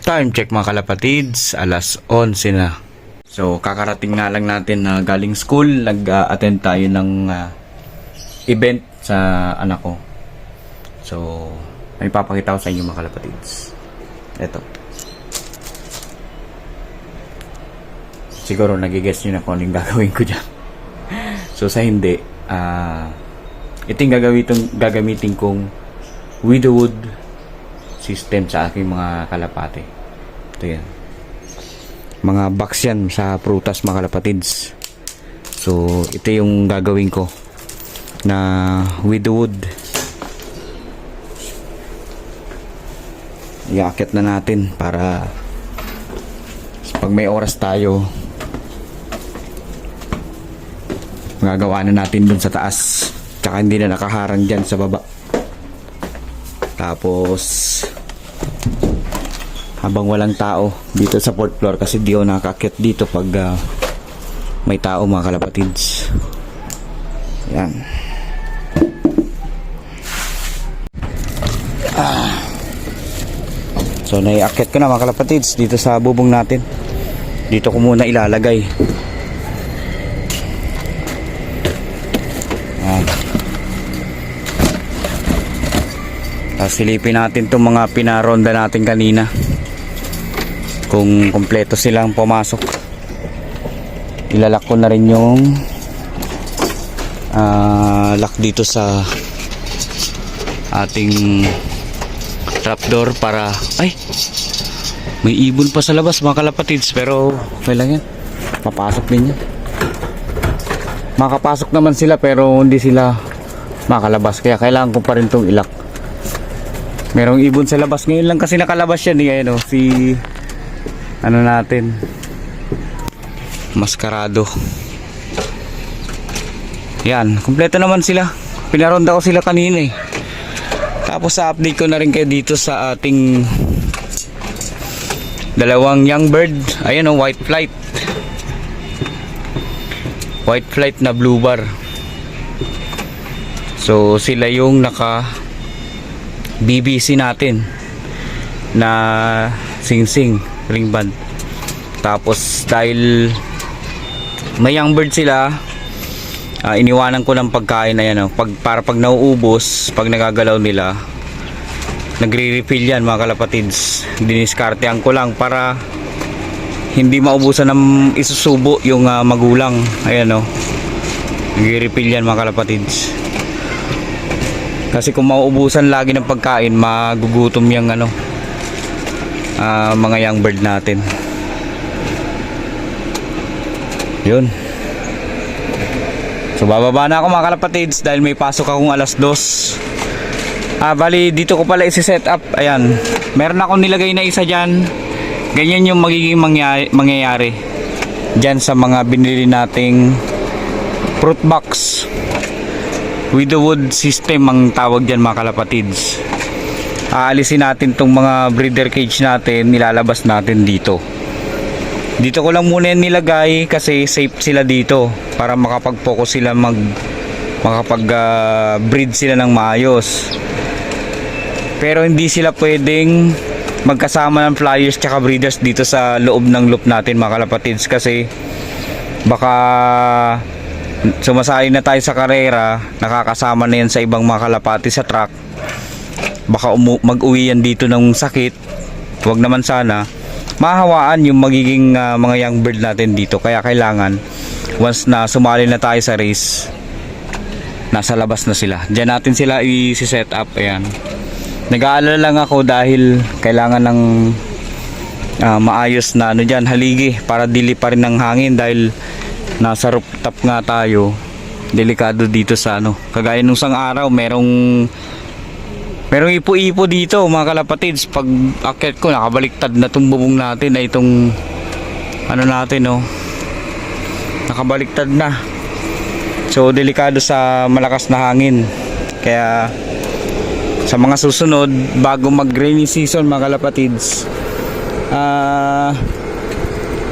Time check mga kalapatids, alas 11 na. So kakarating nga lang natin na galing school, nag-attend tayo ng event sa anak ko. So may papakita ko sa inyo mga kalapatids. Ito. Siguro nagigess nyo na kung anong gagawin ko dyan. So sa hindi, ito yung gagamitin kong widowwood system sa aking mga kalapate. Ito yan. Mga box yan sa prutas mga kalapatids. So ito yung gagawin ko na widowwood. Iaakit na natin para pag may oras tayo magagawa na natin dun sa taas, tsaka hindi na nakaharang dyan sa baba. Tapos habang walang tao dito sa 4th floor, kasi di ako nakakakit dito pag may tao mga kalapatids. Yan. So naiakit ko na mga kalapatids dito sa bubong natin. Dito ko muna ilalagay. Yan. Tapos silipin natin itong mga pinaronda natin kanina, kung kompleto silang pumasok. Ilalak ko na rin yung lock dito sa ating trapdoor para ay may ibon pa sa labas mga kalapatids, pero okay lang yan, papasok din yan. Makapasok naman sila pero hindi sila makalabas, kaya kailangan ko pa rin itong ilak. Merong ibon sa labas ngayon lang kasi nakalabas yan eh, ano, si ano natin, maskarado. Yan, kumpleto naman sila, pinaronda ko sila kanina eh. Tapos sa update ko na rin kayo dito sa ating dalawang young bird. Ayan o, white flight na blue bar. So sila yung naka BBC natin na sing-sing ring band. Tapos dahil may young bird sila, iniwanan ko ng pagkain na yan, para pag nauubos, pag nagagalaw nila, nagre-refill yan mga kalapatids. Diniskartehan ko lang para hindi maubusan ng isusubo yung magulang. Ayan o, nagre-refill yan mga kalapatids. Kasi kung mauubusan lagi ng pagkain, magugutom yung mga young bird natin. Yun. So bababa na ako mga kalapatids dahil may pasok akong alas 2. Bali dito ko pala isi-set up. Ayan, meron akong nilagay na isa dyan. Ganyan yung magiging mangyayari dyan sa mga binili nating fruit box. Widowwood system ang tawag dyan mga kalapatids. Aalisin natin tong mga breeder cage natin, nilalabas natin dito. Dito ko lang muna yan nilagay kasi safe sila dito para makapag-focus sila, makapag-breed sila ng maayos. Pero hindi sila pwedeng magkasama ng flyers tsaka breeders dito sa loob ng loop natin mga kalapatids, kasi baka sumasali na tayo sa karera, nakakasama na yan sa ibang mga kalapati sa truck, baka mag-uwi yan dito ng sakit. Huwag naman sana, mahawaan yung magiging mga young bird natin dito. Kaya kailangan once na sumali na tayo sa race, nasa labas na sila. Diyan natin sila i-set up. Ayan, nag-aalala lang ako dahil kailangan ng maayos na dyan, haligi, para dili pa rin ng hangin dahil nasa rooftop nga tayo. Delikado dito sa kagaya nung isang araw, merong ipo-ipo dito mga kalapatids. Pag akit ko, nakabaliktad na itong bubong natin, ay itong natin nakabaliktad na. So delikado sa malakas na hangin. Kaya sa mga susunod, bago mag rainy season mga kalapatids,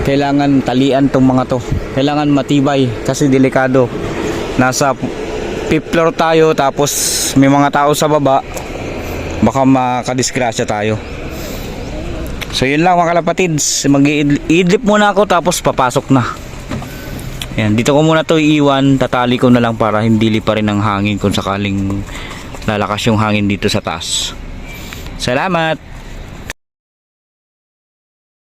kailangan talian tong mga to, kailangan matibay kasi delikado. Nasa 5th floor tayo, tapos may mga tao sa baba, baka makadisgrasya tayo. So yun lang mga kalapatids, mag-i-idlip muna ako tapos papasok na. Yan, dito ko muna to iiwan, tatali ko na lang para hindi lipa rin ng hangin kung sakaling lalakas yung hangin dito sa taas. Salamat!